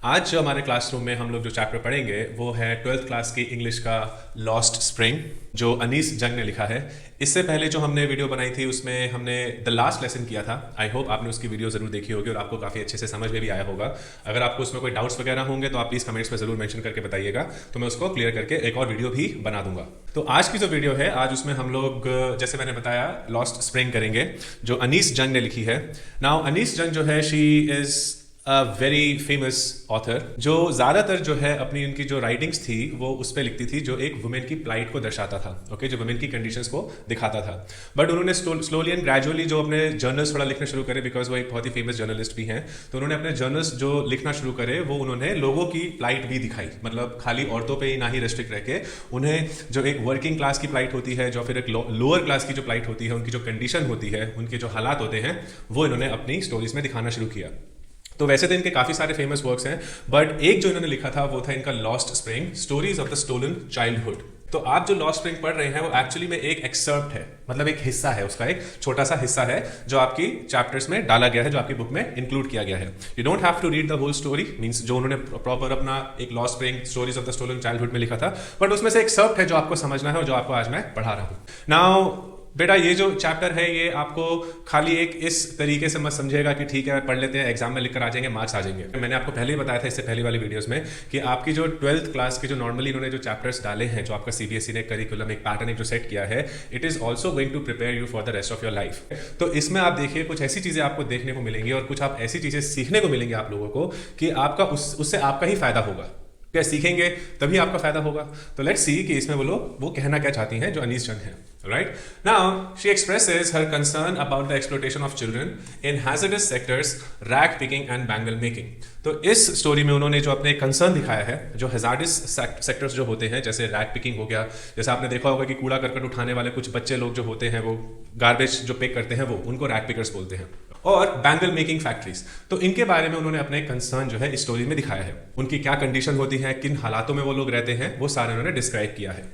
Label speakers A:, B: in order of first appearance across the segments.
A: आज जो हमारे क्लासरूम में हम लोग जो चैप्टर पढ़ेंगे वो है 12th क्लास की इंग्लिश का लॉस्ट स्प्रिंग, जो अनीस जंग ने लिखा है। इससे पहले जो हमने वीडियो बनाई थी उसमें हमने द लास्ट लेसन किया था। आई होप आपने उसकी वीडियो जरूर देखी होगी और आपको काफ़ी अच्छे से समझ में भी आया होगा। अगर आपको उसमें कोई डाउट्स वगैरह होंगे तो आप प्लीज़ कमेंट्स में ज़रूर मेंशन करके बताइएगा, तो मैं उसको क्लियर करके एक और वीडियो भी बना दूंगा। तो आज की जो वीडियो है, आज उसमें हम लोग जैसे मैंने बताया लॉस्ट स्प्रिंग करेंगे, जो अनीस जंग ने लिखी है। नाउ अनीस जंग जो है, she is a very famous author, जो ज़्यादातर जो है अपनी उनकी जो राइटिंग्स थी वो उस पर लिखती थी जो एक वुमेन की प्लाइट को दर्शाता था। ओके, जो वुमेन की कंडीशंस को दिखाता था। बट उन्होंने स्लोली एंड ग्रेजुअली जो अपने जर्नल्स थोड़ा लिखना शुरू करे, बिकॉज वो एक बहुत ही फेमस जर्नलिस्ट भी हैं, तो उन्होंने अपने जर्नल्स जो लिखना शुरू करे वो उन्होंने लोगों की प्लाइट भी दिखाई। मतलब खाली औरतों पर ही ना ही रेस्ट्रिक्ट रह के उन्हें जो एक वर्किंग क्लास की प्लाइट होती है, जो फिर एक लोअर क्लास की जो प्लाइट होती है, उनकी जो कंडीशन होती है, उनके जो हालात होते हैं, वो इन्होंने अपनी स्टोरीज में दिखाना शुरू किया। तो वैसे तो इनके काफ़ी सारे फेमस वर्क्स हैं, बट एक जो इन्होंने लिखा था वो था इनका Lost Spring, Stories of the Stolen Childhood. तो आप जो लॉस्ट स्प्रिंग पढ़ रहे हैं वो एक्चुअली में एक एक्सर्प्ट है, मतलब एक हिस्सा है, उसका एक छोटा सा हिस्सा है जो आपकी चैप्टर्स में डाला गया है, जो आपकी बुक में इंक्लूड किया गया है। You don't have to read the whole story, means जो उन्होंने प्रॉपर अपना एक Lost Spring Stories of the Stolen Childhood में लिखा था, बट उसमें से एक एक्सर्प्ट है जो आपको समझना है और जो आपको आज मैं पढ़ा रहा हूँ। नाउ बेटा, ये जो चैप्टर है ये आपको खाली एक इस तरीके से मत समझिएगा कि ठीक है पढ़ लेते हैं, एग्जाम में लिखकर आ जाएंगे, मार्क्स आ जाएंगे। मैंने आपको पहले ही बताया था इससे पहले वाली वीडियोस में कि आपकी जो 12th क्लास की जो नॉर्मली इन्होंने जो चैप्टर्स डाले हैं, जो आपका सीबीएसई ने करिकुलम एक पैटर्न एक जो सेट किया है, it is also going to prepare you for the rest of your life. तो इसमें आप देखिए कुछ ऐसी चीजें आपको देखने को मिलेंगी और कुछ आप ऐसी चीजें सीखने को मिलेंगी आप लोगों को कि आपका उससे आपका ही फायदा होगा। क्या सीखेंगे तभी आपका फायदा होगा। तो लेट्स सी कि इसमें वो कहना क्या चाहती हैं जो अनीस जंग है। Right? Now, she expresses her concern about the exploitation of children in hazardous sectors, rag picking and bangle making. तो इस स्टोरी में उन्होंने जो अपने कंसर्न दिखाया है, जो hazardous सेक्टर्स जो होते हैं, जैसे रैग पिकिंग हो गया, जैसे आपने देखा होगा कि कूड़ा करकट उठाने वाले कुछ बच्चे लोग जो होते हैं, वो गार्बेज जो पिक करते हैं, वो उनको रैग पिकर्स बोलते हैं, और बैंगल मेकिंग फैक्ट्रीज। तो इनके बारे में उन्होंने अपने कंसर्न जो है इस स्टोरी में दिखाया है। उनकी क्या कंडीशन होती है, किन हालातों में वो लोग रहते हैं, वो सारे उन्होंने डिस्क्राइब किया है।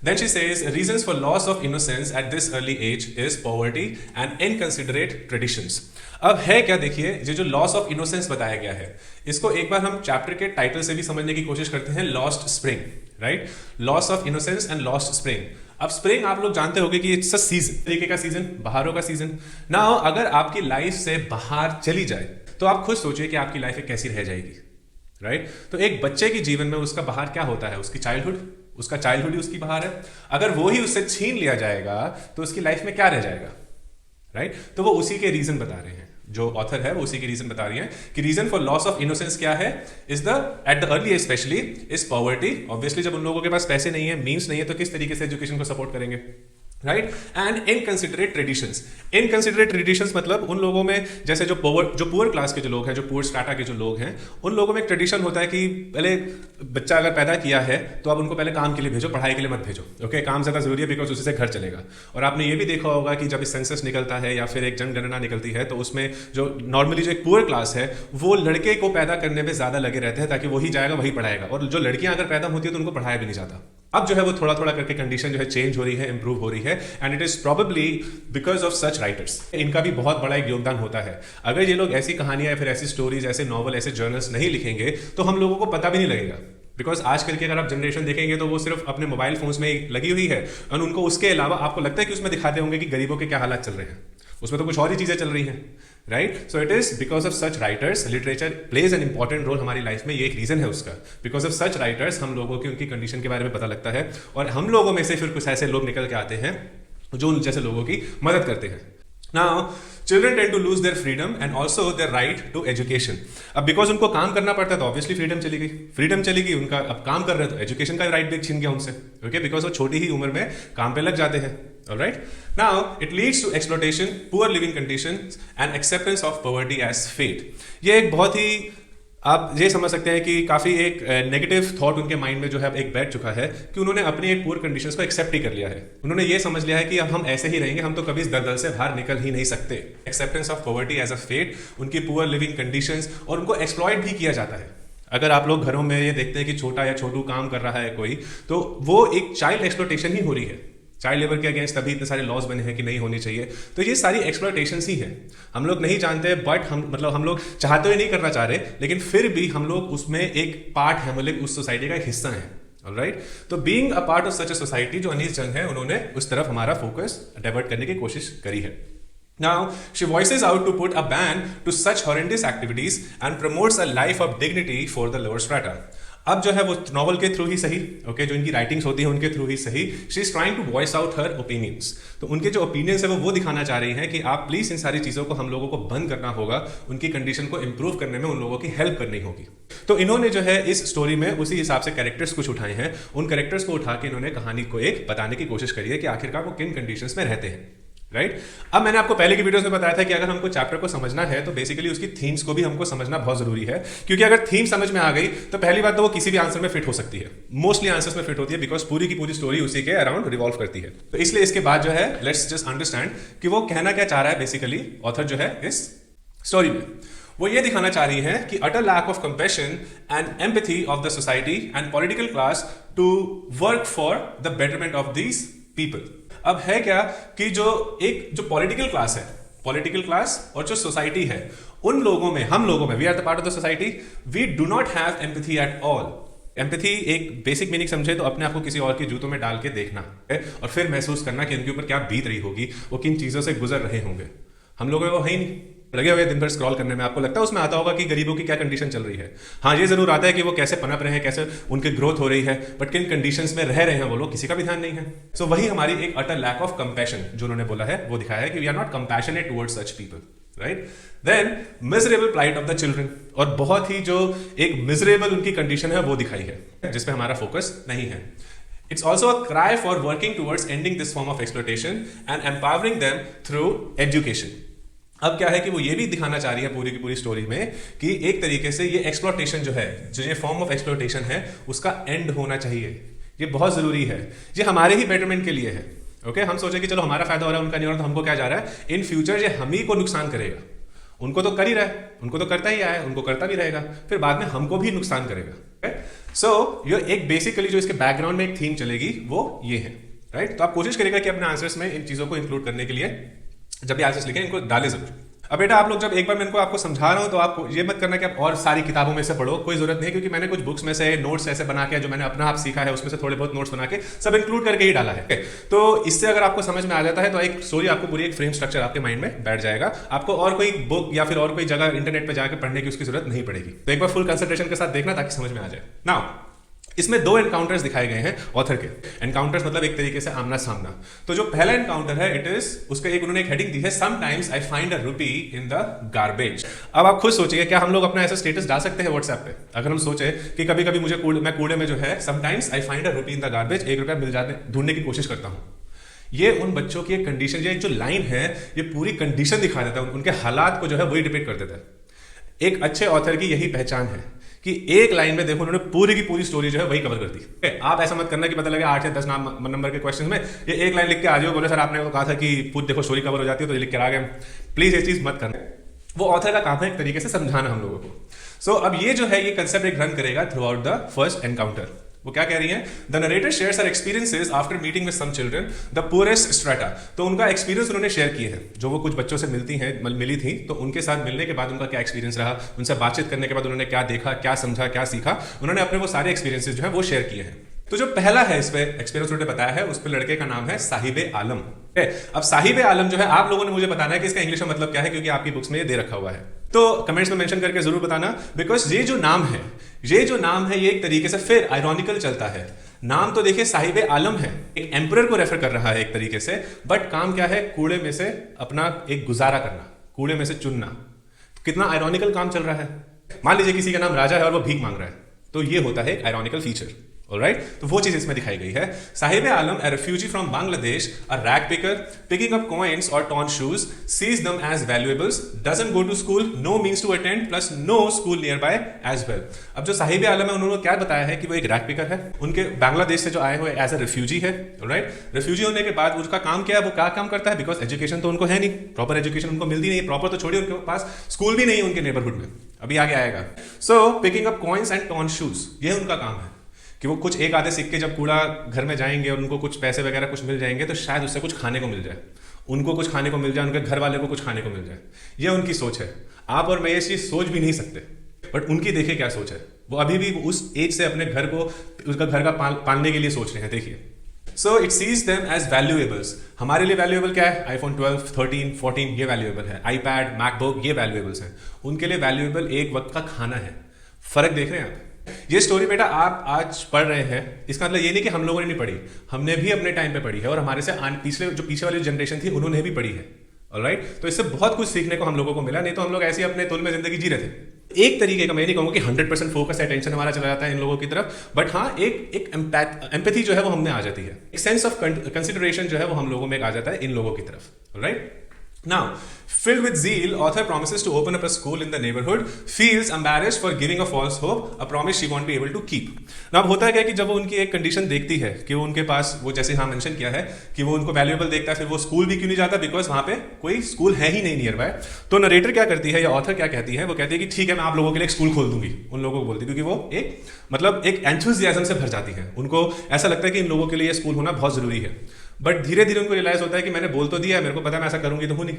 A: Then she says, reasons for loss of innocence at this early age is poverty and inconsiderate traditions. अब है क्या, देखिए ये जो लॉस ऑफ इनोसेंस बताया गया है, इसको एक बार हम चैप्टर के टाइटल से भी समझने की कोशिश करते हैं, lost spring, right? Loss of innocence and lost spring. अब स्प्रिंग आप लोग जानते होंगे कि इट्स अ सीजन, तरीके का सीजन, बहारों का सीजन ना। अगर आपकी लाइफ से बाहर चली जाए तो आप खुद सोचिए कि आपकी लाइफ कैसी रह जाएगी, राइट? तो एक बच्चे के जीवन में उसका बाहर क्या होता है, उसकी चाइल्डहुड, उसका चाइल्डहुड ही उसकी बाहर है। अगर वो ही उससे छीन लिया जाएगा तो उसकी लाइफ में क्या रह जाएगा, राइट? तो वो उसी के रीजन बता रहे हैं, जो ऑथर है वो उसी के रीजन बता रही है कि reason for loss of innocence क्या है, is the at the early age specially is poverty. Obviously जब उन लोगों के पास पैसे नहीं है, मीन्स नहीं है, तो किस तरीके से एजुकेशन को सपोर्ट करेंगे, right? And inconsiderate traditions. Inconsiderate traditions मतलब उन लोगों में, जैसे जो पुअर क्लास के जो लोग हैं, जो पुअर स्ट्राटा के जो लोग हैं, उन लोगों में एक ट्रेडिशन होता है कि पहले बच्चा अगर पैदा किया है तो आप उनको पहले काम के लिए भेजो, पढ़ाई के लिए मत भेजो। ओके, काम ज़्यादा जरूरी है बिकॉज उसी से घर चलेगा। और आपने ये भी देखा होगा कि जब सेंसस निकलता है या फिर एक जनगणना निकलती है, तो उसमें जो नॉर्मली जो एक पुअर क्लास है वो लड़के को पैदा करने में ज़्यादा लगे रहते हैं, ताकि वही जाएगा वही पढ़ाएगा, और जो लड़कियां अगर पैदा होती है तो उनको पढ़ाया भी नहीं जाता। अब जो है वो थोड़ा थोड़ा करके कंडीशन जो है चेंज हो रही है, इंप्रूव हो रही है, and it is probably because of such writers. इनका भी बहुत बड़ा एक योगदान होता है। अगर ये लोग ऐसी कहानियां या फिर ऐसी स्टोरीज, ऐसे नॉवल, ऐसे जर्नल्स नहीं लिखेंगे तो हम लोगों को पता भी नहीं लगेगा। बिकॉज आजकल की अगर आप जनरेशन देखेंगे तो वो सिर्फ अपने मोबाइल फोन्स में लगी हुई है, और उनको उसके अलावा आपको लगता है कि उसमें दिखाते होंगे कि गरीबों के क्या हालात चल रहे हैं, उसमें तो कुछ और ही चीजें चल रही हैं, right? So it is because of such writers, literature plays an important role हमारी लाइफ में, ये एक रीजन है उसका। बिकॉज ऑफ सच राइटर्स हम लोगों की उनकी कंडीशन के बारे में पता लगता है, और हम लोगों में से फिर कुछ ऐसे लोग निकल के आते हैं जो उन जैसे लोगों की मदद करते हैं। Now, children tend to lose their freedom and also their right to education. अब बिकॉज उनको काम करना पड़ता है तो ऑब्वियसली फ्रीडम चली गई उनका। अब काम कर रहे हैं तो एजुकेशन का राइट भी छीन गया उनसे, ओके? बिकॉज वो छोटी ही उम्र में काम पे लग जाते हैं। Alright? Now, it leads to exploitation, poor living conditions and acceptance of poverty as fate. ये एक बहुत ही, आप ये समझ सकते हैं कि काफ़ी एक नेगेटिव थॉट उनके माइंड में जो है एक बैठ चुका है, कि उन्होंने अपनी एक पुअर कंडीशंस को एक्सेप्ट ही कर लिया है। उन्होंने ये समझ लिया है कि अब हम ऐसे ही रहेंगे, हम तो कभी इस दलदल से बाहर निकल ही नहीं सकते। Acceptance of poverty as a fate, उनकी पुअर लिविंग कंडीशंस, और उनको एक्सप्लॉइट भी किया जाता है। अगर आप लोग घरों में ये देखते हैं कि छोटा या छोटू काम कर रहा है कोई, तो वो एक चाइल्ड एक्सप्लॉइटेशन ही हो रही है। चाइल्ड लेबर के अगेंस्ट तभी इतने सारे लॉज बने हैं कि नहीं होनी चाहिए। तो ये सारी एक्सप्लॉयटेशंस ही है, हम लोग नहीं जानते, बट हम लोग चाहते हुए नहीं करना चाह रहे, लेकिन फिर भी हम लोग उसमें एक पार्ट है, मतलब उस सोसाइटी का एक हिस्सा है। ऑलराइट, तो being a part of such a society, जो अनीस जंग है, उन्होंने उस तरफ हमारा फोकस डाइवर्ट करने की कोशिश करी है। Now, she voices out to put a ban to such horrendous activities and promotes a life of dignity for the lower strata. अब जो है वो नॉवल के थ्रू ही सही, ओके, जो इनकी राइटिंग्स होती है उनके थ्रू ही सही, she is trying to voice out her opinions. तो उनके जो ओपिनियंस है वो दिखाना चाह रही हैं कि आप प्लीज इन सारी चीजों को हम लोगों को बंद करना होगा, उनकी कंडीशन को इंप्रूव करने में उन लोगों की हेल्प करनी होगी। तो इन्होंने जो है इस स्टोरी में उसी हिसाब से कैरेक्टर्स कुछ उठाए हैं, उन कैरेक्टर्स को उठा के इन्होंने कहानी को एक बताने की कोशिश करी है कि आखिरकार वो किन कंडीशंस में रहते हैं। राइट, अब मैंने आपको पहले की वीडियोस में बताया था कि अगर हमको चैप्टर को समझना है तो बेसिकली उसकी थीम्स को भी हमको समझना बहुत जरूरी है, क्योंकि अगर थीम समझ में आ गई तो पहली बात तो वो किसी भी आंसर में फिट हो सकती है, मोस्टली आंसर्स में फिट होती है, बिकॉज पूरी की पूरी स्टोरी उसी के अराउंड रिवॉल्व करती है। तो इसलिए इसके बाद जो है लेट्स जस्ट अंडरस्टैंड कि वो कहना क्या चाह रहा है। बेसिकली ऑथर जो है इस स्टोरी में वो ये दिखाना चाह रही है कि utter lack of compassion and empathy of the society and political class to work for the betterment of these people. अब है क्या कि जो पॉलिटिकल क्लास है, पॉलिटिकल क्लास और जो सोसाइटी है, उन लोगों में, हम लोगों में, we are the part of the society, we do not have empathy at all. Empathy एक बेसिक मीनिंग समझे तो अपने आप को किसी और के जूतों में डाल के देखना है और फिर महसूस करना कि उनके ऊपर क्या बीत रही होगी, वो किन चीजों से गुजर रहे होंगे। हम लोगों में वो है ही नहीं, लगे हुए दिन भर स्क्रॉल करने में। आपको लगता है उसमें आता होगा कि गरीबों की क्या कंडीशन चल रही है? हाँ, ये जरूर आता है कि वो कैसे पनप रहे हैं, कैसे उनकी ग्रोथ हो रही है, बट किन कंडीशंस में रह रहे हैं वो लोग, किसी का भी ध्यान नहीं है। सो वही हमारी एक अटर लैक ऑफ कंपैशन जो उन्होंने बोला है वो दिखाया है कि we are not compassionate towards such people. Right, then miserable plight of the children, और बहुत ही जो एक मिजरेबल उनकी कंडीशन है वो दिखाई है, जिसपे हमारा फोकस नहीं है। It's also a cry for working towards ending this form of exploitation and empowering them through education. अब क्या है कि वो ये भी दिखाना चाह रही है पूरी की पूरी स्टोरी में कि एक तरीके से ये एक्सप्लॉयटेशन जो है, जो ये फॉर्म ऑफ एक्सप्लॉयटेशन है, उसका एंड होना चाहिए। ये बहुत जरूरी है, ये हमारे ही बेटरमेंट के लिए है। ओके, हम सोचे कि चलो हमारा फायदा हो रहा है, उनका नहीं हो रहा, तो हमको क्या जा रहा है, इन फ्यूचर ये हम ही को नुकसान करेगा। उनको तो कर ही रहा है, उनको तो करता ही आया है, उनको करता भी रहेगा, फिर बाद में हमको भी नुकसान करेगा। सो ये एक बेसिकली जो इसके बैकग्राउंड में एक थीम चलेगी वो ये है। राइट, तो आप कोशिश करेगा कि अपने आंसर्स में इन चीजों को इंक्लूड करने के लिए जब भी आंसर्स लिखें इनको डालें जरूर। अब बेटा आप लोग जब एक बार मैं इनको आपको समझा रहा हूं तो आपको ये मत करना कि आप और सारी किताबों में से पढ़ो, कोई जरूरत नहीं, क्योंकि मैंने कुछ बुक्स में से नोट्स ऐसे बना के, जो मैंने अपना आप सीखा है उसमें से थोड़े बहुत नोट्स बना के सब इंक्लूड करके ही डाला है। तो इससे अगर आपको समझ में आ जाता है तो एक स्टोरी आपको पूरी एक फ्रेम स्ट्रक्चर आपके माइंड में बैठ जाएगा, आपको और कोई बुक या फिर और कोई जगह इंटरनेट पर जाकर पढ़ने की उसकी जरूरत नहीं पड़ेगी। तो एक बार फुल कंसंट्रेशन के साथ देखना ताकि समझ में आ जाए। नाउ इसमें दो एनकाउंटर्स दिखाए गए हैं ऑथर के। एनकाउंटर्स मतलब एक तरीके से आमना सामना। तो जो पहला एनकाउंटर है इट इज, उसका एक उन्होंने एक हेडिंग दी है, समटाइम्स आई फाइंड अ रूपी इन द गार्बेज। अब आप खुद सोचिए, क्या हम लोग अपना ऐसा स्टेटस डाल सकते हैं व्हाट्सएप पे? अगर हम सोचे कि कभी कभी मुझे मैं कूड़े में जो है समटाइम्स आई फाइंड अ रूपी इन द गार्बेज, 1 रुपया मिल जाने ढूंढने की कोशिश करता हूं। ये उन बच्चों की एक कंडीशन, ये जो लाइन है ये पूरी कंडीशन दिखा देता है, उनके हालात को जो है वही डिपिक्ट कर देता है। एक अच्छे ऑथर की यही पहचान है कि एक लाइन में देखो उन्होंने पूरी की पूरी स्टोरी जो है वही कवर कर दी। आप ऐसा मत करना कि पता लगे 8 या 10 नंबर के क्वेश्चन में ये एक लाइन लिख के आ जाओ, बोले सर आपने तो कहा था कि पूरी देखो स्टोरी कवर हो जाती है तो ये लिख के आ गए। प्लीज ये चीज मत करना, वो ऑथर का काम है एक तरीके से समझाना हम लोगों को। सो अब ये जो है ये कंसेप्ट एक रन करेगा throughout the first encounter. वो क्या कह रही है? The narrator shares her experiences after meeting with some children the poorest strata. तो उनका एक्सपीरियंस उन्होंने शेयर किए हैं, जो वो कुछ बच्चों से मिली थी, तो उनके साथ मिलने के बाद उनका क्या एक्सपीरियंस रहा, उनसे बातचीत करने के बाद उन्होंने क्या देखा, क्या समझा, क्या सीखा, उन्होंने अपने वो सारे एक्सपीरियंसेस जो है वो शेयर किए हैं। तो जो पहला है इस पे एक्सपीरियंस उन्होंने बताया है, उस पे लड़के का नाम है साहिबे आलम। अब साहिबे आलम जो है आप लोगों ने मुझे बताना है कि इसका इंग्लिश में मतलब क्या है, क्योंकि आपकी बुक्स में ये दे रखा हुआ है। तो कमेंट्स में मेंशन करके जरूर बताना, बिकॉज ये जो नाम है ये एक तरीके से फिर आयरॉनिकल चलता है। नाम तो देखिए साहिबे आलम है, एक एम्परर को रेफर कर रहा है एक तरीके से, बट काम क्या है? कूड़े में से अपना एक गुजारा करना, कूड़े में से चुनना। तो कितना आयरॉनिकल काम चल रहा है। मान लीजिए किसी का नाम राजा है और वो भीख मांग रहा है, तो ये होता है एक आयरॉनिकल फीचर। ऑलराइट, तो वो चीज इसमें दिखाई गई है। साहिबे आलम, a refugee from Bangladesh, a rag picker, picking up coins or torn shoes, sees them as valuables, doesn't go to school, no means to attend, plus no school nearby as well. अब जो साहिबे आलम है उन्होंने क्या बताया है कि वो एक रैग पिकर है, उनके बांग्लादेश से जो आए हुए एज अ रिफ्यूजी है। ऑलराइट, रिफ्यूजी होने के बाद उसका काम क्या है, वो क्या काम करता है? बिकॉज एजुकेशन तो उनको है नहीं, प्रॉपर एजुकेशन उनको मिलती नहीं, प्रॉपर तो छोड़िए उनके पास स्कूल भी नहीं है उनके नेबरहुड में, अभी आगे आएगा। So picking up coins and torn shoes, ये उनका काम है कि वो कुछ एक आधे सिक्के जब कूड़ा घर में जाएंगे और उनको कुछ पैसे वगैरह कुछ मिल जाएंगे तो शायद उससे कुछ खाने को मिल जाए, उनको कुछ खाने को मिल जाए, उनके घर वाले को कुछ खाने को मिल जाए। ये उनकी सोच है। आप और मैं ये चीज़ सोच भी नहीं सकते, बट उनकी देखिए क्या सोच है। वो अभी भी उस एज से अपने घर को, उसका घर का पालने के लिए सोच रहे हैं। देखिए, so it sees them as valuables. हमारे लिए वैल्यूएबल क्या है? आईफोन 12, 13, 14 ये वैल्यूएबल है। आईपैड, मैकबुक ये वैल्यूएबल्स हैं। उनके लिए वैल्यूएबल एक वक्त का खाना है। फर्क देख रहे हैं आप? ये स्टोरी बेटा आप आज पढ़ रहे हैं, इसका मतलब ये नहीं कि हम लोगों ने नहीं पढ़ी, हमने भी अपने टाइम पे पढ़ी है और हमारे से पीछे वाली जनरेशन थी उन्होंने भी पढ़ी है। ऑलराइट, तो इससे बहुत कुछ सीखने को हम लोगों को मिला, नहीं तो हम लोग ऐसे ही अपने तुल में जिंदगी जी रहे थे। एक तरीके का, मैं नहीं कहूंगा कि 100% फोकस अटेंशन हमारा चला जाता है इन लोगों की तरफ, बट हाँ एक एम्पैथी जो है वो हमें आ जाती है, एक सेंस ऑफ कंसिडरेशन जो है वो हम लोगों में आ जाता है इन लोगों की तरफ। Alright, now filled with zeal, author promises to open up a school in the neighborhood, feels embarrassed for giving a false hope, a promise she won't be able to keep. now अब होता क्या है कि जब वो उनकी एक condition देखती है कि वो उनके पास, वो जैसे हाँ मेंशन किया है कि वो उनको वैल्यूएबल देखता है, फिर वो स्कूल भी क्यों नहीं जाता, बिकॉज वहां पे कोई स्कूल है ही नहीं नियर बाय। तो नरेटर क्या करती है या ऑथर क्या कहती है, वो कहती है कि ठीक है मैं आप लोगों के लिए एक स्कूल खोल दूंगी। उन लोगों को बोलती है, क्योंकि वो एक एंथुसियाज्म से भर जाती है, उनको ऐसा लगता है कि इन लोगों के लिए स्कूल होना बहुत जरूरी है। बट धीरे धीरे उनको रियलाइज होता है कि मैंने बोल तो दिया है, मेरे को पता है मैं ऐसा करूंगी तो हूं नहीं,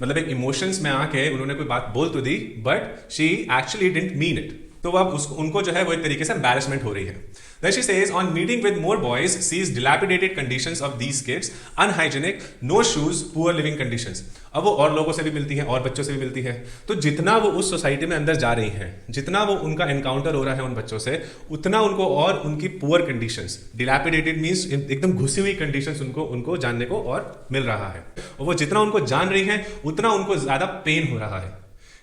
A: मतलब एक इमोशंस में आके उन्होंने कोई बात बोल तो दी, but she actually didn't mean it. तो अब उनको जो है वो एक तरीके से एम्बैरेसमेंट हो रही है। Then she says, on meeting with more boys, sees dilapidated conditions of these kids, unhygienic, no shoes, poor living conditions. अब वो और लोगों से भी मिलती है और बच्चों से भी मिलती है, तो जितना वो उस सोसाइटी में अंदर जा रही है, जितना वो उनका एनकाउंटर हो रहा है उन बच्चों से, उतना उनको और उनकी पुअर कंडीशंस, डिलैपिडेटेड मीन्स एकदम घुसी हुई कंडीशंस उनको जानने को और मिल रहा है। और वो जितना उनको जान रही है उतना उनको ज्यादा पेन हो रहा है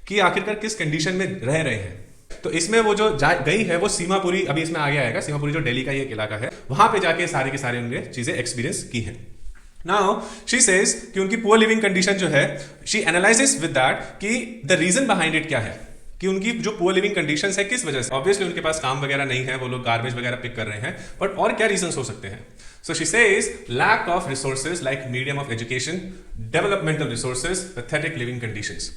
A: कि आखिरकार किस कंडीशन में रह रहे हैं। तो इसमें वो जो गई है वो सीमापुरी, अभी इसमें आगे आएगा, सीमापुरी जो दिल्ली का ये इलाका है, वहां पे जाके सारे के सारे उनके चीजें एक्सपीरियंस की हैं। नाउ शी सेज कि उनकी पुअर लिविंग कंडीशन जो है, शी एनालाइजेस विद दैट कि द रीजन बिहाइंड इट क्या है, कि उनकी जो पुअर लिविंग कंडीशंस है किस वजह से। ऑब्वियसली उनके पास काम वगैरह नहीं है, वो लोग गार्बेज वगैरह पिक कर रहे हैं, बट और क्या रीजंस हो सकते हैं। So she says lack of resources like medium of education, developmental resources, pathetic living conditions.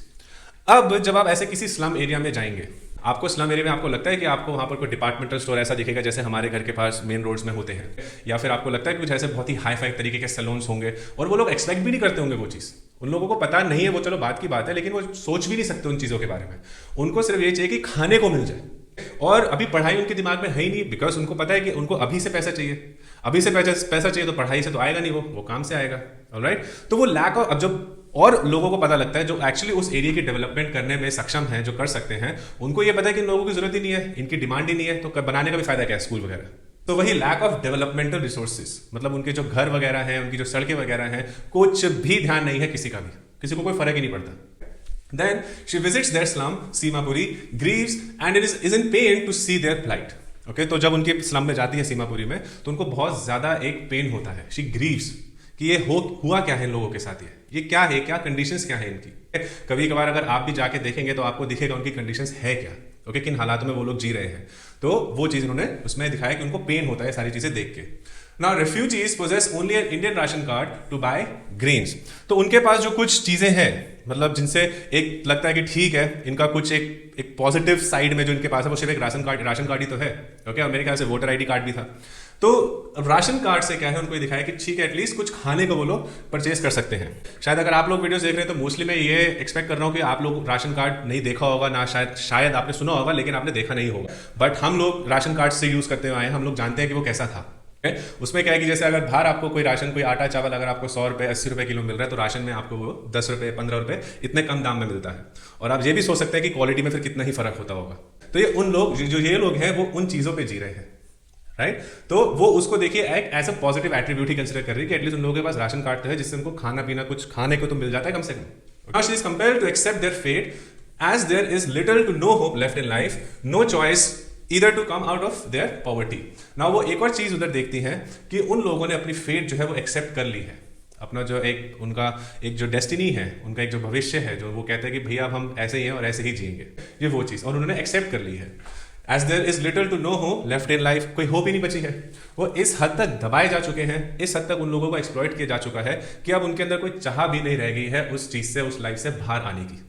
A: अब जब आप ऐसे किसी स्लम एरिया में जाएंगे, आपको स्लम एरिया में आपको लगता है कि आपको वहाँ पर कोई डिपार्टमेंटल स्टोर ऐसा दिखेगा जैसे हमारे घर के पास मेन रोड्स में होते हैं, या फिर आपको लगता है कि कुछ ऐसे बहुत ही हाई फाई तरीके के सैलून्स होंगे, और वो लोग एक्सपेक्ट भी नहीं करते होंगे वो चीज़, उन लोगों को पता नहीं है, वो चलो बात की बात है, लेकिन वो सोच भी नहीं सकते उन चीज़ों के बारे में। उनको सिर्फ ये चाहिए कि खाने को मिल जाए, और अभी पढ़ाई उनके दिमाग में है ही नहीं, बिकॉज उनको पता है कि उनको अभी से पैसा चाहिए, अभी से पैसा चाहिए, तो पढ़ाई से तो आएगा नहीं, वो काम से आएगा। ऑलराइट, तो वो लैक ऑफ, अब जब और लोगों को पता लगता है जो एक्चुअली उस एरिया की डेवलपमेंट करने में सक्षम हैं, जो कर सकते हैं, उनको ये पता है कि इन लोगों की जरूरत ही नहीं है, इनकी डिमांड ही नहीं है, तो बनाने का भी फायदा क्या है स्कूल वगैरह। तो वही लैक ऑफ डेवलपमेंटल रिसोर्सेज, मतलब उनके जो घर वगैरह हैं, उनकी जो सड़कें वगैरह हैं, कुछ भी ध्यान नहीं है किसी का भी, किसी को कोई फर्क ही नहीं पड़ता। Then she visits their slum, Seemapuri, grieves and is in pain to see their plight. Okay, तो जब उनके स्लम में जाती है सीमापुरी में, तो उनको बहुत ज्यादा एक पेन होता है। She grieves कि ये हुआ क्या है इन लोगों के साथ, ये क्या है, क्या कंडीशंस क्या है इनकी। कभी कभार अगर आप भी जाके देखेंगे तो आपको दिखेगा उनकी कंडीशंस है क्या, ओके, किन हालातों में वो लोग जी रहे हैं। तो वो चीज उन्होंने उसमें दिखाया कि उनको पेन होता है सारी चीजें देख के। Now refugees possess only an Indian ration card to buy grains. तो उनके पास जो कुछ चीजें हैं, मतलब जिनसे एक लगता है कि ठीक है, इनका कुछ एक पॉजिटिव साइड में जो इनके पास है वो सिर्फ एक राशन कार्ड ही तो है, ओके, और मेरे ख्याल से वोटर आईडी कार्ड भी था। तो राशन कार्ड से क्या है, उनको ये दिखाया कि ठीक है एटलीस्ट कुछ खाने को वो लोग परचेज कर सकते हैं। शायद अगर आप लोग वीडियोस देख रहे हैं तो मोस्टली मैं ये एक्सपेक्ट कर रहा हूँ कि आप लोग राशन कार्ड नहीं देखा होगा ना, शायद आपने सुना होगा लेकिन आपने देखा नहीं होगा, बट हम लोग राशन कार्ड से यूज करते हुए आए हैं, हम लोग जानते हैं कि वो कैसा था। उसमें क्या है कि जैसे अगर बाहर आपको कोई राशन, कोई आटा चावल अगर आपको 100 रुपए 80 रुपए किलो मिल रहा है, तो राशन में आपको वो 10 रुपए 15 रुपए इतने कम दाम में मिलता है। और आप ये भी सोच सकते हैं कि क्वालिटी में फिर कितना ही फर्क होता होगा। तो ये उन लोग जो ये लोग हैं वो उन चीजों पे जी रहे हैं, राइट। तो वो उसको देखिए एक ऐसा पॉजिटिव एट्रीब्यूट ही कंसिडर कर रही है कि एटलीस्ट उन लोगों के पास राशन कार्ड तो है जिससे उनको खाना पीना कुछ खाने को तो मिल जाता है कम से कम। Now she is compelled to accept their fate as there is little to no hope left in life, no choice either to come out of their poverty. Now वो एक और चीज उधर देखती हैं कि उन लोगों ने अपनी फेट जो है वो एक्सेप्ट कर ली है, अपना जो एक उनका एक जो डेस्टिनी है, उनका एक जो भविष्य है, जो वो कहते हैं कि भैया अब हम ऐसे ही हैं और ऐसे ही जिएंगे, ये वो चीज, और उन्होंने एक्सेप्ट कर ली है। As there is little to no hope left in life, कोई होप ही नहीं बची है। वो इस हद तक दबाए जा चुके हैं, इस हद तक उन लोगों को एक्सप्लॉइट किया जा चुका है कि अब उनके अंदर कोई चाह भी नहीं रह गई है उस चीज से, उस लाइफ से बाहर आने की।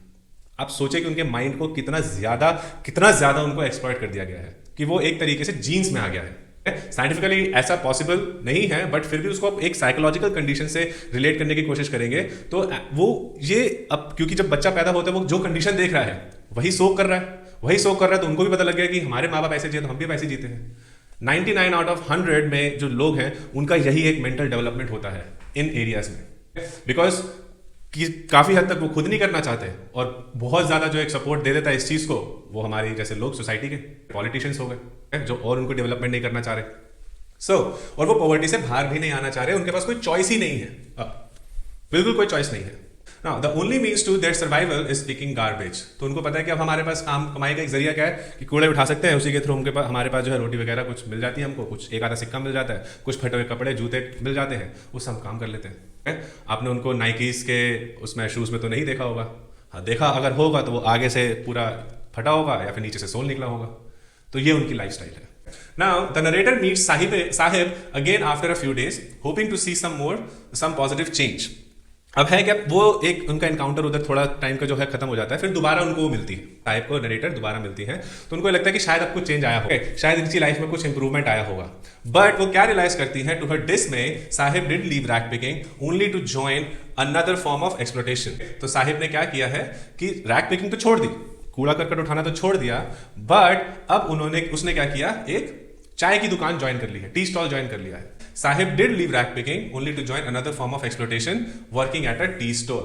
A: आप सोचे कि उनके माइंड को कितना ज्यादा उनको एक्सप्लॉइट कर दिया गया है कि वो एक तरीके से जीन्स में आ गया है। साइंटिफिकली ऐसा पॉसिबल नहीं है, बट फिर भी उसको आप एक साइकोलॉजिकल कंडीशन से रिलेट करने की कोशिश करेंगे तो वो ये अब क्योंकि जब बच्चा पैदा होता है वो जो कंडीशन देख रहा है वही सोक कर रहा है, तो उनको भी पता लग गया कि हमारे माँ बाप ऐसे जिए तो हम भी वैसे जीते हैं। 99 आउट ऑफ 100 में जो लोग हैं उनका यही एक मेंटल डेवलपमेंट होता है इन एरियाज में, बिकॉज कि काफ़ी हद तक वो खुद नहीं करना चाहते और बहुत ज़्यादा जो एक सपोर्ट दे देता है इस चीज़ को वो हमारी जैसे लोग सोसाइटी के पॉलिटिशियंस हो गए जो और उनको डेवलपमेंट नहीं करना चाह रहे। और वो पॉवर्टी से बाहर भी नहीं आना चाह रहे, उनके पास कोई चॉइस ही नहीं है, बिल्कुल कोई चॉइस नहीं है। Now, the only means to their survival is picking garbage। तो उनको पता है कि अब हमारे पास काम कमाई का एक जरिया क्या है कि कूड़े उठा सकते हैं, उसी के थ्रू हमारे पास जो है रोटी वगैरह कुछ मिल जाती है, हमको कुछ एक आधा सिक्का मिल जाता है, कुछ फटे हुए कपड़े जूते मिल जाते हैं, उससे हम काम कर लेते हैं। आपने उनको नाइकीज के उसमें शूज़ में तो नहीं देखा होगा, हाँ देखा अगर होगा तो वो आगे से पूरा फटा होगा या फिर नीचे से सोल निकला होगा। तो ये उनकी लाइफ स्टाइल है। Now, the narrator meets Sahib again after a few days, hoping to see some positive change। अब है क्या, वो एक उनका इनकाउंटर उधर थोड़ा टाइम का जो है खत्म हो जाता है, फिर दोबारा उनको वो मिलती है, साहिब को नरेटर दोबारा मिलती है, तो उनको लगता है कि शायद अब कुछ चेंज आया होगा, शायद इनकी लाइफ में कुछ इंप्रूवमेंट आया होगा। बट वो क्या रियलाइज करती है, to her dismay Saheb did leave rag picking only to join another form of exploitation. तो साहिब ने क्या किया है कि रैक पिकिंग तो छोड़ दी, कूड़ा करकट उठाना तो छोड़ दिया, बट अब उसने क्या किया, एक चाय की दुकान ज्वाइन कर ली है, टी स्टॉल ज्वाइन कर लिया है। Saheb did leave rag picking only to join another form of exploitation working at a tea stall.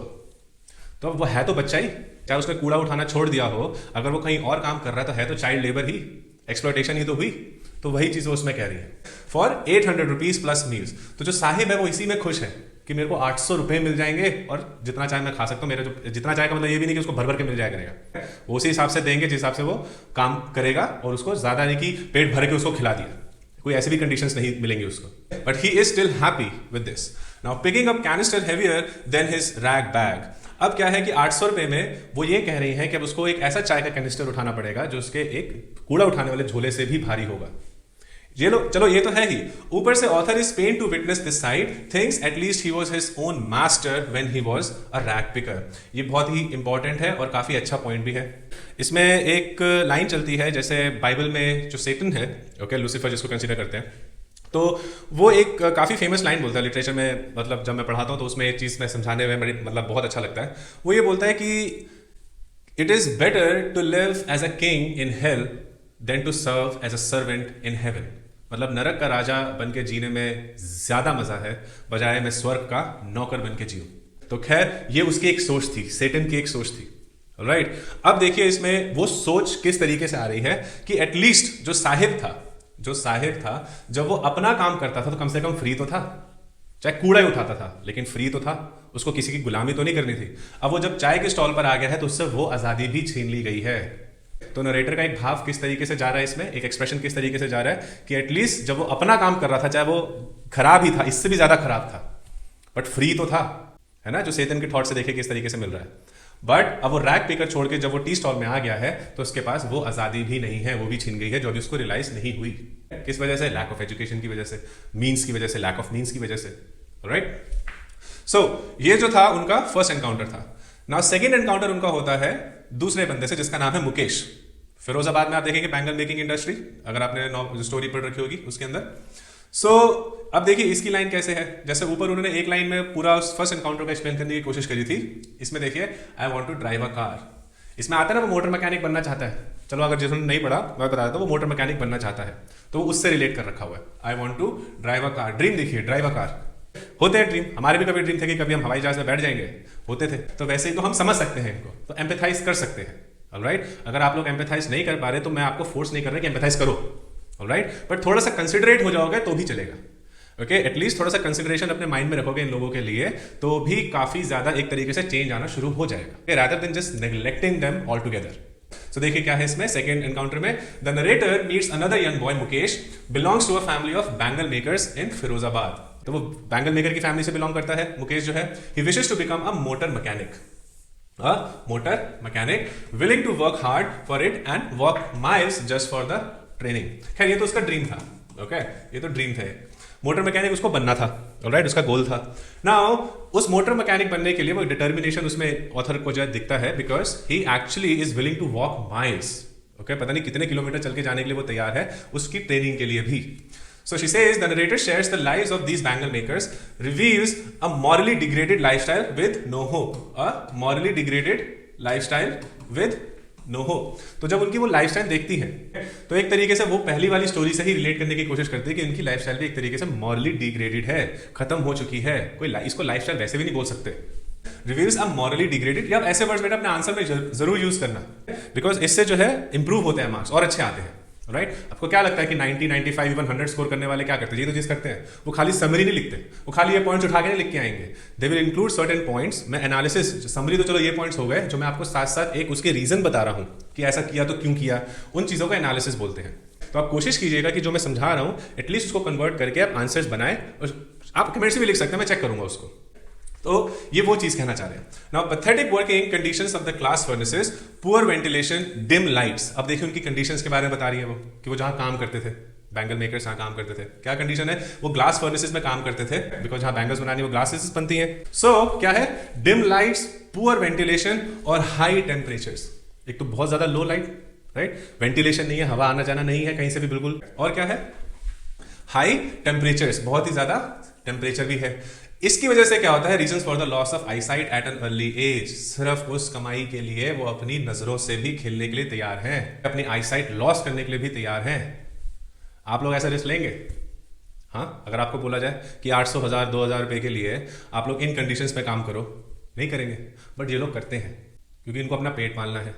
A: तो वो है तो बच्चा ही, चाहे उसने कूड़ा उठाना छोड़ दिया हो, अगर वो कहीं और काम कर रहा है तो चाइल्ड लेबर ही, एक्सप्लॉयटेशन ही तो हुई। तो वही चीज वो उसमें कह रही है। For 800 rupees plus meals. तो जो साहिब है वो इसी में खुश है कि मेरे को 800 रुपए मिल जाएंगे और जितना चाहे मैं खा सकता हूँ। मेरा जो जितना चाहे का मतलब ये भी नहीं कि उसको भर भर के मिल जाया करेगा, वो उसी हिसाब से देंगे जिस हिसाब से वो काम करेगा, और उसको ज्यादा नहीं कि पेट भर के उसको खिला दिया, कोई ऐसी भी कंडीशंस नहीं मिलेंगी उसको। But he is still happy with this. Now picking up canister heavier than his rag bag. अब क्या है कि 800 रुपए में वो ये कह रही हैं कि अब उसको एक ऐसा चाय का कैनिस्टर उठाना पड़ेगा जो उसके एक कूड़ा उठाने वाले झोले से भी भारी होगा। ये लो, चलो ये तो है ही, ऊपर से author is pain to witness this side, thinks at least he was his own master when he was a rag picker. ये बहुत ही इंपॉर्टेंट है और काफी अच्छा पॉइंट भी है। इसमें एक लाइन चलती है, जैसे बाइबल में जो सेटन है, ओके, लूसीफर जिसको कंसीडर करते हैं, तो वो एक काफ़ी फेमस लाइन बोलता है लिटरेचर में, मतलब जब मैं पढ़ाता हूँ तो उसमें एक चीज़ मैं समझाने में मतलब बहुत अच्छा लगता है। वो ये बोलता है कि it is better to live as a king in hell than to serve as a servant in heaven. मतलब नरक का राजा बन के जीने में ज़्यादा मज़ा है बजाय मैं स्वर्ग का नौकर बन के जीऊँ। तो खैर ये उसकी एक सोच थी, सेटन की एक सोच थी, राइट। अब देखिए इसमें वो सोच किस तरीके से आ रही है कि एटलीस्ट जो साहिब था जब वो अपना काम करता था तो कम से कम फ्री तो था, चाहे कूड़ा ही उठाता था लेकिन फ्री तो था, उसको किसी की गुलामी तो नहीं करनी थी। अब वो जब चाय के स्टॉल पर आ गया है तो उससे वो आज़ादी भी छीन ली गई है। तो नरेटर का एक भाव किस तरीके से जा रहा है इसमें, एक एक्सप्रेशन किस तरीके से जा रहा है कि एटलीस्ट जब वो अपना काम कर रहा था, चाहे वो खराब ही था, इससे भी ज्यादा खराब था, बट फ्री तो था, है ना, जो सेतन के थॉट से देखे किस तरीके से मिल रहा है। बट अब वो रैग पिकर छोड़ के जब वो टी स्टॉल में आ गया है तो उसके पास वो आज़ादी भी नहीं है, वो भी छीन गई है, जो अभी उसको रियलाइज नहीं हुई। किस वजह से? लैक ऑफ एजुकेशन की वजह से, मीन्स की वजह से, लैक ऑफ मीन्स की वजह से, राइट। सो ये जो था उनका फर्स्ट एनकाउंटर था। नाउ सेकेंड एनकाउंटर उनका होता है दूसरे बंदे से जिसका नाम है मुकेश। फिरोजाबाद में आप देखेंगे बैंगल मेकिंग इंडस्ट्री, अगर आपने स्टोरी पढ़ रखी होगी उसके अंदर। सो अब देखिए इसकी लाइन कैसे है, जैसे ऊपर उन्होंने एक लाइन में पूरा फर्स्ट एनकाउंटर को एक्सप्लेन करने की कोशिश करी थी, इसमें देखिए I want to drive a car. इसमें आता है ना वो मोटर मैकेनिक बनना चाहता है, चलो अगर जिसने नहीं पढ़ा मैं बता देता हूँ, वो मोटर मैकेनिक बनना चाहता है तो वो उससे रिलेट कर रखा हुआ है। I want to drive a car, dream देखिए, ड्राइव अ कार। होते हैं ड्रीम, हमारे भी कभी ड्रीम थे कि कभी हम हवाई जहाज में बैठ जाएंगे, होते थे। तो वैसे ही तो हम समझ सकते हैं इनको, तो एम्पैथाइज कर सकते हैं, ऑलराइट। अगर आप लोग एम्पैथाइज नहीं कर पा रहे तो मैं आपको फोर्स नहीं कर रहा कि एम्पैथाइज करो, ऑलराइट, बट थोड़ा सा कंसिडरेट हो जाओगे तो भी चलेगा, ओके। एटलीस्ट थोड़ा सा कंसिडरेशन अपने माइंड में रखोगे इन लोगों के लिए तो भी काफी ज्यादा एक तरीके से चेंज आना शुरू हो जाएगा, rather than just neglecting them all together. So देखिए क्या है इसमें सेकंड एनकाउंटर में, the narrator meets another young boy Mukesh, belongs to a family of bangle makers in Firozabad. तो वो बैंगल मेकर की फैमिली से बिलोंग करता है मुकेश जो है। He wishes to become a motor mechanic, willing to work hard for it and walk miles just for the training। खैर ये तो उसका ड्रीम था, ओके, ये तो ड्रीम था, मोटर मैकेनिक उसको बनना था, ऑलराइट, उसका गोल था। नाउ उस मोटर मैकेनिक बनने के लिए वो डिटर्मिनेशन उसमें ऑथर को जो है दिखता है, because he actually is willing to walk miles, okay, पता नहीं कितने किलोमीटर चल के जाने के लिए वो तैयार है उसकी ट्रेनिंग के लिए भी। So she says the narrator shares the lives of these bangle makers, reveals a morally degraded lifestyle with no hope. A morally degraded lifestyle with no हो। तो जब उनकी वो लाइफस्टाइल देखती है तो एक तरीके से वो पहली वाली स्टोरी से ही रिलेट करने की कोशिश करती है कि उनकी लाइफस्टाइल भी एक तरीके से मॉरली डिग्रेडेड है, खत्म हो चुकी है। कोई इसको लाइफस्टाइल वैसे भी नहीं बोल सकते। रिव्यूज आर मॉरली डिग्रेडेड, या ऐसे वर्ड्स बेटा अपने आंसर में जरूर यूज करना, बिकॉज इससे जो है इंप्रूव होते हैं मार्क्स और अच्छे आते हैं, राइट? आपको क्या लगता है कि 90, 95, इवन 100 स्कोर करने वाले क्या करते हैं? ये तो चीज करते हैं, वो खाली समरी नहीं लिखते, वो खाली ये पॉइंट्स उठा के नहीं लिख के आएंगे। They will include certain points. मैं एनालिसिस, समरी तो चलो ये पॉइंट्स हो गए, जो मैं आपको साथ साथ एक उसके रीजन बता रहा हूं कि ऐसा किया तो क्यों किया, उन चीजों का एनालिसिस बोलते हैं। तो आप कोशिश कीजिएगा कि जो मैं समझा रहा हूं एटलीस्ट उसको कन्वर्ट करके आप आंसर्स बनाए, और आप कमेंट से भी लिख सकते हैं, मैं चेक करूंगा उसको। तो ये वो चीज कहना चाह रहे हैं। Now pathetic working conditions of the class furnaces, poor ventilation, dim lights. अब देखिए उनकी कंडीशंस के बारे में बता रही है वो, कि वो जहां काम करते थे, बैंगल मेकर्स जहां काम करते थे, क्या कंडीशन है? वो ग्लास फर्नेसेस में काम करते थे, बिकॉज जहां बैंगल्स बनानी वो ग्लासेस बनती हैं। सो क्या है? डिम लाइट्स, पुअर वेंटिलेशन और हाई टेम्परेचर्स। एक तो बहुत ज्यादा लो लाइट, राइट? वेंटिलेशन नहीं है, हवा आना जाना नहीं है कहीं से भी बिल्कुल, और क्या है? हाई टेम्परेचर्स, बहुत ही ज्यादा टेम्परेचर भी है। इसकी वजह से क्या होता है? Reasons for the loss of eyesight at an early age. सिर्फ उस कमाई के लिए वो अपनी नजरों से भी खेलने के लिए तैयार हैं, अपनी आईसाइट लॉस करने के लिए भी तैयार हैं। आप लोग ऐसा रिस्क लेंगे? हाँ, अगर आपको बोला जाए कि 800, 1000, 2000 रुपए के लिए आप लोग इन कंडीशंस में काम करो, नहीं करेंगे, बट ये लोग करते हैं क्योंकि इनको अपना पेट पालना है।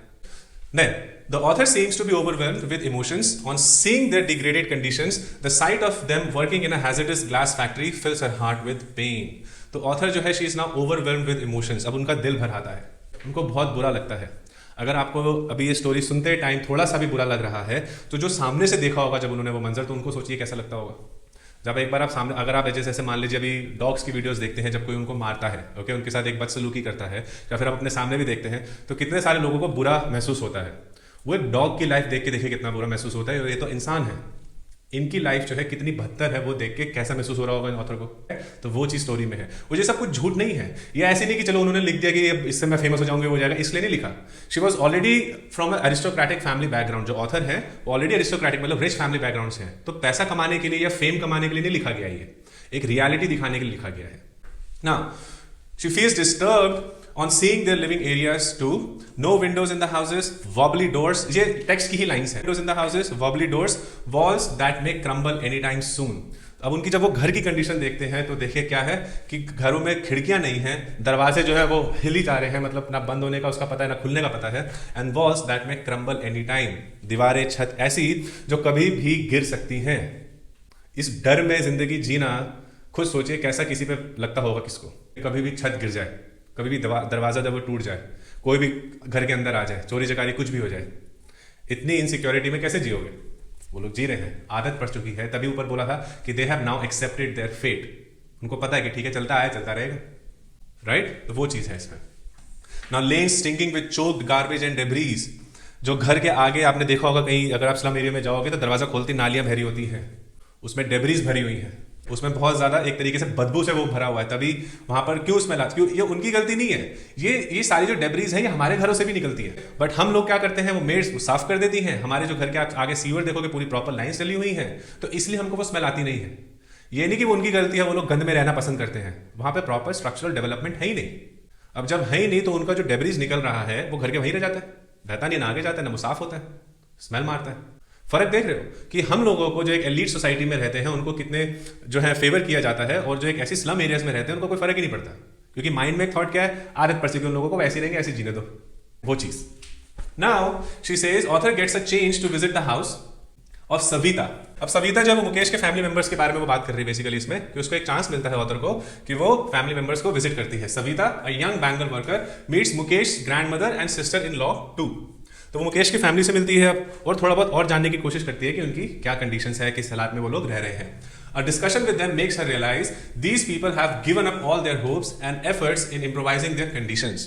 A: Then, the author seems to be overwhelmed with emotions on seeing their degraded conditions. The sight of them working in a hazardous glass factory fills her heart with pain. तो author जो है, she is now overwhelmed with emotions. अब उनका दिल भर आता है, उनको बहुत बुरा लगता है। अगर आपको अभी ये स्टोरी सुनते टाइम थोड़ा सा भी बुरा लग रहा है, तो जो सामने से देखा होगा जब उन्होंने वो मंजर, तो उनको सोचिए कैसा लगता होगा। जब एक बार आप सामने, अगर आप जैसे मान लीजिए अभी डॉग्स की वीडियोस देखते हैं, जब कोई उनको मारता है, ओके, उनके साथ एक बदसलूकी करता है, या फिर आप अपने सामने भी देखते हैं, तो कितने सारे लोगों को बुरा महसूस होता है। वो एक डॉग की लाइफ देख के देखिए कितना बुरा महसूस होता है, और ये तो इंसान है, इनकी लाइफ जो है कितनी बदतर है, वो देख के कैसा महसूस हो रहा होगा इन ऑथर को। तो वो चीज स्टोरी में है। वो ये सब कुछ झूठ नहीं है, ये ऐसे नहीं कि चलो उन्होंने लिख दिया कि इससे मैं फेमस हो जाऊंगा, हो जाएगा, इसलिए नहीं लिखा। She was already from aristocratic family background. जो ऑथर है वो ऑलरेडी अरिस्टोक्रेटिक, मतलब रिच फैमिली बैकग्राउंड से है। तो पैसा कमाने के लिए या फेम कमाने के लिए नहीं लिखा गया, ये एक रियलिटी दिखाने के लिए लिखा गया है ना। She feels disturbed on seeing their living areas too. No windows in the houses, wobbly doors. ये टेक्स्ट की ही लाइंस है। Windows in the houses, wobbly doors, walls that may crumble anytime soon. अब उनकी जब वो घर की कंडीशन देखते हैं तो देखिए क्या है कि घरों में खिड़कियां नहीं हैं, दरवाजे जो है वो हिल ही जा रहे हैं, मतलब ना बंद होने का उसका पता है ना खुलने का पता है। And walls that may crumble any time, दीवारें, छत ऐसी जो कभी भी गिर सकती हैं। इस डर में जिंदगी जीना, खुद सोचिए कैसा किसी पे लगता होगा, किसको कभी भी छत गिर जाए, कभी भी दरवाजा जब वो टूट जाए, कोई भी घर के अंदर आ जाए, चोरी चकारी कुछ भी हो जाए, इतनी इनसिक्योरिटी में कैसे जियोगे? वो लोग जी रहे हैं, आदत पड़ चुकी है। तभी ऊपर बोला था कि they have now accepted their fate. उनको पता है कि ठीक है, चलता आया चलता रहेगा, राइट? तो वो चीज है इसमें। Now lens stinking with choked garbage and debris. जो घर के आगे आपने देखा होगा कहीं, अगर आप स्लम एरिया में जाओगे तो दरवाजा खोलती नालियां भरी होती हैं, उसमें डेब्रीज भरी हुई हैं, उसमें बहुत ज्यादा एक तरीके से बदबू से वो भरा हुआ है। तभी वहां पर क्यों स्मेल आती है? क्यों? ये उनकी गलती नहीं है। ये सारी जो डेब्रीज है ये हमारे घरों से भी निकलती है, बट हम लोग क्या करते हैं, वो मेड्स साफ कर देती हैं। हमारे जो घर के आगे सीवर देखोगे पूरी प्रॉपर लाइन चली हुई है, तो इसलिए हमको वो स्मेल आती नहीं है। ये नहीं कि वो उनकी गलती है, वो लोग गंद में रहना पसंद करते हैं। वहां पर प्रॉपर स्ट्रक्चरल डेवलपमेंट है ही नहीं। अब जब है ही नहीं तो उनका जो डेब्रीज निकल रहा है वो घर के वहीं रह जाता है, रहता नहीं, ना आगे जाता है, ना वो साफ होता है, स्मेल मारता है। फर्क देख रहे हो कि हम लोगों को जो एक एलीट सोसाइटी में रहते हैं उनको कितने जो है फेवर किया जाता है, और जो एक ऐसी स्लम एरियाज में रहते हैं उनको कोई फर्क ही नहीं पड़ता, क्योंकि माइंड में एक थॉट क्या है, आदत पड़ चुकी है उन लोगों को, ऐसे रहेंगे, ऐसे जीने दो, वो चीज। Now she says author gets a change to visit the house of Savita. अब सविता जब मुकेश के फैमिली मेंबर्स के बारे में वो बात कर रही है बेसिकली इसमें, कि उसको एक चांस मिलता है ऑथर को कि वो फैमिली मेंबर्स को विजिट करती है। Savita, a young bangle worker, meets Mukesh grandmother and sister in law too. तो वो मुकेश की फैमिली से मिलती है और थोड़ा बहुत और जानने की कोशिश करती है कि उनकी क्या कंडीशंस है, किस हालात में वो लोग रह रहे हैं। A discussion with them makes her realize these people have given up all their hopes and efforts in improvising their conditions.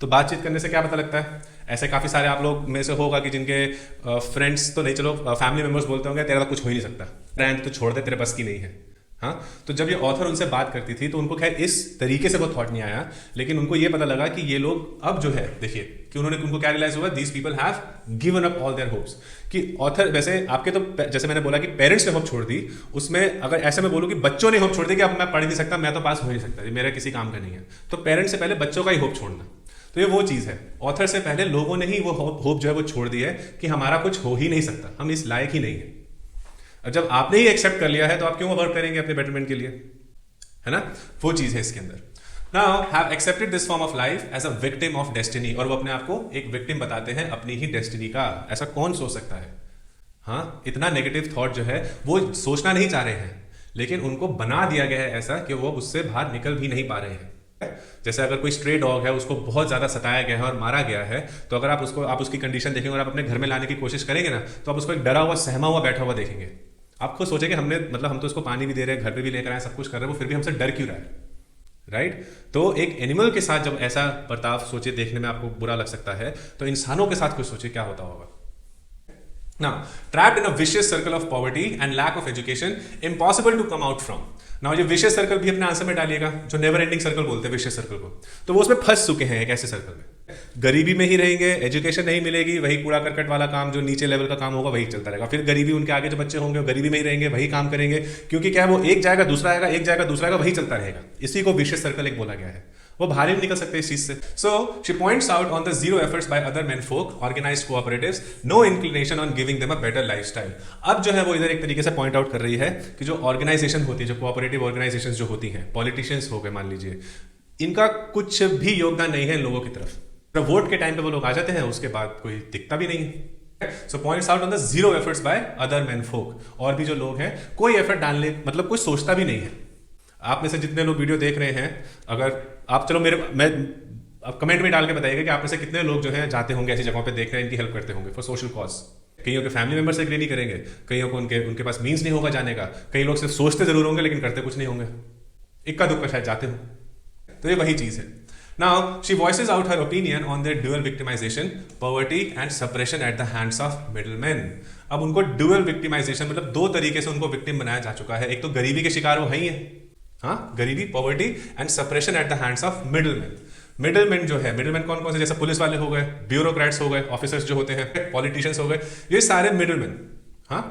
A: तो बातचीत करने से क्या पता लगता है? ऐसे काफी सारे आप लोग में से होगा कि जिनके फ्रेंड्स तो नहीं, चलो फैमिली मेंबर्स बोलते होंगे तेरा तो कुछ हो ही नहीं सकता, फ्रेंड तो छोड़ दे, तेरे बस की नहीं है। हाँ, तो जब ये ऑथर उनसे बात करती थी तो उनको खैर इस तरीके से वो थॉट नहीं आया, लेकिन उनको ये पता लगा कि ये लोग अब जो है, देखिए कि उनको क्या रियलाइज हुआ, these people have given up all their hopes. कि ऑथर, वैसे आपके तो जैसे मैंने बोला कि पेरेंट्स ने होप छोड़ दी, उसमें अगर ऐसे मैं बोलूँ कि बच्चों ने होप छोड़ दी कि अब मैं पढ़ नहीं सकता, मैं तो पास हो नहीं सकता, मेरा किसी काम का नहीं है, तो पेरेंट्स से पहले बच्चों का ही होप छोड़ना, तो ये वो चीज़ है। ऑथर से पहले लोगों ने ही वो होप जो है वो छोड़ दी है कि हमारा कुछ हो ही नहीं सकता, हम इस लायक ही नहीं है। अब जब आपने ही एक्सेप्ट कर लिया है तो आप क्यों वर्क करेंगे अपने बेटरमेंट के लिए, है ना, वो चीज़ है इसके अंदर। Now have accepted this form of life as a victim of destiny, और वो अपने आप को एक विक्टिम बताते हैं अपनी ही डेस्टिनी का। ऐसा कौन सोच सकता है? हाँ, इतना नेगेटिव थॉट जो है वो सोचना नहीं चाह रहे हैं, लेकिन उनको बना दिया गया है ऐसा कि वो उससे बाहर निकल भी नहीं पा रहे हैं। जैसे अगर कोई स्ट्रे डॉग है, उसको बहुत ज्यादा सताया गया है और मारा गया है, तो अगर आप उसकी कंडीशन देखेंगे और आप अपने घर में लाने की कोशिश करेंगे ना, तो आप उसको एक डरा हुआ, सहमा हुआ, बैठा हुआ देखेंगे। आप खुद सोचेंगे हमने, मतलब हम तो उसको पानी भी दे रहे हैं, घर पे भी लेकर आए, सब कुछ कर रहे हैं, वो फिर भी हमसे डर क्यों रहा है, राइट? तो एक एनिमल के साथ जब ऐसा बर्ताव सोचे, देखने में आपको बुरा लग सकता है, तो इंसानों के साथ कुछ सोचे क्या होता होगा। Now, trapped in a vicious circle of poverty and lack of education, impossible to come out from. Now, ये vicious circle भी अपने आंसर में डालिएगा, जो never ending circle बोलते हैं vicious circle को, तो वो उसमें फंस चुके हैं एक ऐसे सर्कल में। गरीबी में ही रहेंगे, एजुकेशन नहीं मिलेगी, वही कूड़ा करकट वाला काम, जो नीचे लेवल का काम होगा वही चलता रहेगा। फिर गरीबी, उनके आगे जो बच्चे होंगे वो गरीबी में ही रहेंगे, वही काम करेंगे, क्योंकि क्या है, वो एक जाएगा दूसरा आएगा, एक जाएगा दूसरा आएगा, वही चलता रहेगा। इसी को विशियस सर्कल एक बोला गया है। वो बाहर ही नहीं निकल सकते इस चीज से। So she points out on the zero efforts by other main folk, organized cooperatives, no inclination on giving them a better lifestyle. अब जो है वो इधर एक तरीके से पॉइंट आउट कर रही है कि जो ऑर्गेनाइजेशन होती है, जो कोऑपरेटिव ऑर्गेनाइजेशन जो होती हैं, पॉलिटिशियंस हो गए मान लीजिए, इनका कुछ भी योगदान नहीं है इन लोगों की तरफ। वोट के टाइम पे वो लोग आ जाते हैं, उसके बाद कोई दिखता भी नहीं है। So points out on the zero efforts by other main फोक, और भी जो लोग हैं कोई एफर्ट डालने, मतलब कुछ सोचता भी नहीं है। आप में से जितने लोग वीडियो देख रहे हैं, अगर आप चलो आप कमेंट में डाल के बताइएगा कि आप में से कितने लोग जो हैं जाते होंगे ऐसी जगहों पे, देख रहे हैं, इनकी हेल्प करते होंगे फॉर सोशल कॉज। कईयों के फैमिली मेंबर्स एग्री नहीं करेंगे, कईयों को उनके पास मीन्स नहीं होगा जाने का, कई लोग सिर्फ सोचते जरूर होंगे लेकिन करते कुछ नहीं होंगे, इक्का दुक्का शायद जाते हो। तो ये वही चीज है। Now, she voices out her opinion on their dual victimization, poverty and suppression at the hands of middlemen. अब उनको dual victimization मतलब दो तरीके से उनको victim बनाया जा चुका है। एक तो गरीबी के शिकार वो है ही है, हाँ, गरीबी, poverty and suppression at the hands of middlemen. Middleman जो है, मिडलमैन कौन कौन से, जैसे पुलिस वाले हो गए, ब्यूरोक्रेट्स हो गए, ऑफिसर्स जो होते हैं, पॉलिटिशियंस हो गए, ये सारे मिडलमैन। हाँ,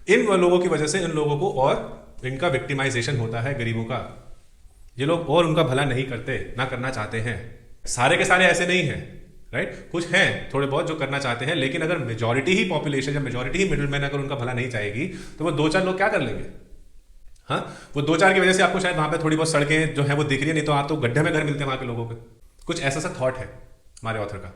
A: इन लोगों की वजह से इन लोगों को और इनका विक्टिमाइजेशन होता है गरीबों का। ये लोग और उनका भला नहीं करते, ना करना चाहते हैं। सारे के सारे ऐसे नहीं हैं, राइट? कुछ हैं थोड़े बहुत जो करना चाहते हैं, लेकिन अगर मेजॉरिटी ही पॉपुलेशन या मेजॉरिटी ही मिडलमैन अगर उनका भला नहीं चाहेगी, तो वो दो चार लोग क्या कर लेंगे? हाँ, वो दो चार की वजह से आपको शायद वहां पे थोड़ी बहुत सड़कें जो है वो दिख रही है, नहीं तो आप तो गड्ढे में घर मिलते हैं वहां के लोगों के। कुछ ऐसा सा थॉट है हमारे ऑथर का।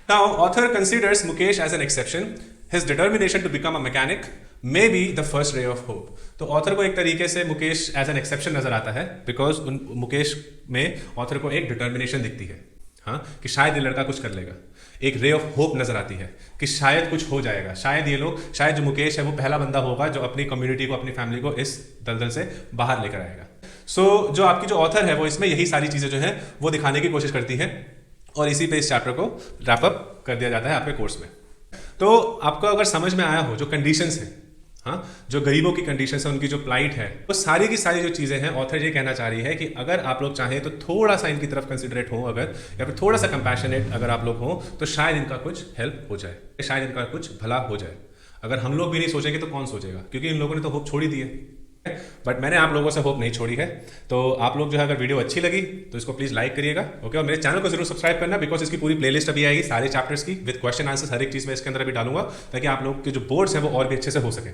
A: Now author considers Mukesh as an exception, his determination to become a mechanic may be the first ray of hope. तो ऑथर को एक तरीके से मुकेश एज एन एक्सेप्शन नजर आता है, बिकॉज मुकेश में ऑथर को एक डिटर्मिनेशन दिखती है, हाँ, कि शायद ये लड़का कुछ कर लेगा। एक रे ऑफ होप नजर आती है कि शायद कुछ हो जाएगा, शायद ये लोग, शायद जो मुकेश है वो पहला बंदा होगा जो अपनी कम्युनिटी को, अपनी फैमिली को इस दलदल से बाहर लेकर आएगा। सो जो आपकी जो ऑथर है वो इसमें यही सारी चीजें जो है वो दिखाने की कोशिश करती है, और इसी पे इस चैप्टर को रैप अप कर दिया जाता है आपके कोर्स में। तो आपको अगर समझ में आया हो जो कंडीशंस है, हाँ, जो गरीबों की कंडीशन है, उनकी जो प्लाइट है, वो सारी की सारी जो चीजें हैं, ऑथर ये कहना चाह रही है कि अगर आप लोग चाहें तो थोड़ा सा इनकी तरफ कंसिडरेट हो, अगर, या फिर थोड़ा सा कंपैशनेट अगर आप लोग हो, तो शायद इनका कुछ हेल्प हो जाए, शायद इनका कुछ भला हो जाए। अगर हम लोग भी नहीं सोचेंगे तो कौन सोचेगा, क्योंकि इन लोगों ने तो होप छोड़ ही दी है। बट मैंने आप लोगों से होप नहीं छोड़ी है। तो आप लोग जो है अगर वीडियो अच्छी लगी तो इसको प्लीज लाइक करिएगा, ओके, और मेरे चैनल को जरूर सब्सक्राइब करना, बिकॉज इसकी पूरी प्लेलिस्ट अभी आएगी सारे चैप्टर्स की विद क्वेश्चन आंसर्स, हर एक चीज मैं इसके अंदर अभी डालूंगा, ताकि आप लोग के जो बोर्ड्स हैं वो और भी अच्छे से हो सके,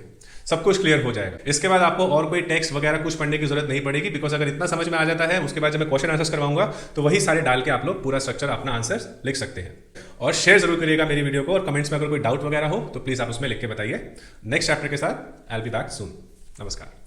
A: सब कुछ क्लियर हो जाएगा। इसके बाद आपको और कोई टेक्स्ट वगैरह कुछ पढ़ने की जरूरत नहीं पड़ेगी, बिकॉज अगर इतना समझ में आ जाता है, उसके बाद जब मैं क्वेश्चन आंसर्स करवाऊंगा तो वही सारे डाल के आप लोग पूरा स्ट्रक्चर अपना आंसर लिख सकते हैं। और शेयर जरूर करिएगा मेरी वीडियो को, और कमेंट्स में अगर कोई डाउट वगैरह हो तो प्लीज आप उसमें लिख के बताइए। नेक्स्ट चैप्टर के साथ I will be back soon. नमस्कार।